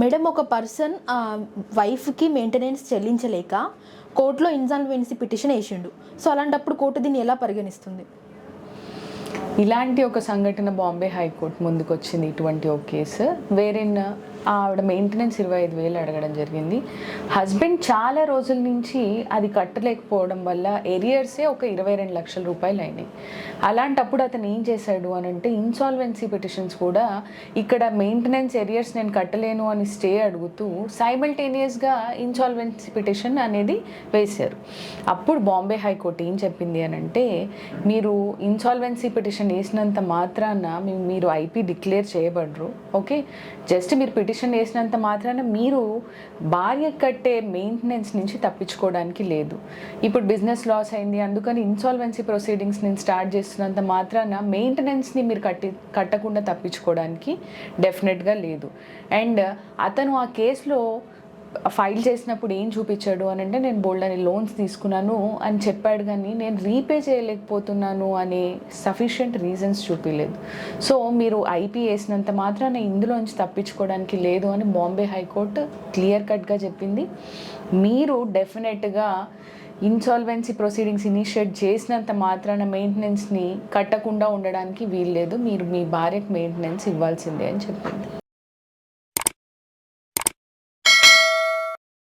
Madam, ఒక person వైఫ్కి maintenance చెల్లించలేక కోర్టులో ఇన్సాల్వెన్సీ పిటిషన్ వేసిండు. సో అలాంటప్పుడు కోర్టు దీన్ని ఎలా పరిగణిస్తుంది? ఇలాంటి ఒక సంఘటన బాంబే హైకోర్టు ముందుకు వచ్చింది. ఇటువంటి ఒక కేసు వేరేన్ ఆవిడ మెయింటెనెన్స్ 25,000 అడగడం జరిగింది. హస్బెండ్ చాలా రోజుల నుంచి అది కట్టలేకపోవడం వల్ల ఏరియర్సే ఒక 22 లక్షల రూపాయలు అయినాయి. అలాంటప్పుడు అతను ఏం చేశాడు అని అంటే ఇన్సాల్వెన్సీ పిటిషన్స్ కూడా ఇక్కడ మెయింటెనెన్స్ ఏరియర్స్ నేను కట్టలేను అని స్టే అడుగుతూ సైమల్టేనియస్గా ఇన్సాల్వెన్సీ పిటిషన్ అనేది వేశారు. అప్పుడు బాంబే హైకోర్టు ఏం చెప్పింది అని అంటే, మీరు ఇన్సాల్వెన్సీ పిటిషన్ వేసినంత మాత్రాన మీరు ఐపీ డిక్లేర్ చేయబడరు. ఓకే, జస్ట్ మీరు పిటిషన్ వేసినంత మాత్రాన మీరు భార్య కట్టే మెయింటెనెన్స్ నుంచి తప్పించుకోవడానికి లేదు. ఇప్పుడు బిజినెస్ లాస్ అయింది అందుకని ఇన్సాల్వెన్సీ ప్రొసీడింగ్స్ నేను స్టార్ట్ చేస్తున్నంత మాత్రాన మెయింటెనెన్స్ని మీరు కట్టకుండా తప్పించుకోవడానికి డెఫినెట్గా లేదు. అండ్ అతను ఆ కేసులో ఫైల్ చేసినప్పుడు ఏం చూపించాడు అని అంటే, నేను బోల్డ్ లోన్స్ తీసుకున్నాను అని చెప్పాడు, కానీ నేను రీపే చేయలేకపోతున్నాను అనే సఫిషియంట్ రీజన్స్ చూపించలేదు. సో మీరు ఐపీ వేసినంత మాత్రాన ఇందులోంచి తప్పించుకోవడానికి లేదు అని బాంబే హైకోర్టు క్లియర్ కట్గా చెప్పింది. మీరు డెఫినెట్గా ఇన్సాల్వెన్సీ ప్రొసీడింగ్స్ ఇనిషియేట్ చేసినంత మాత్రాన మెయింటెనెన్స్ని కట్టకుండా ఉండడానికి వీల్లేదు. మీరు మీ భార్యకు మెయింటెనెన్స్ ఇవ్వాల్సిందే అని చెప్పింది.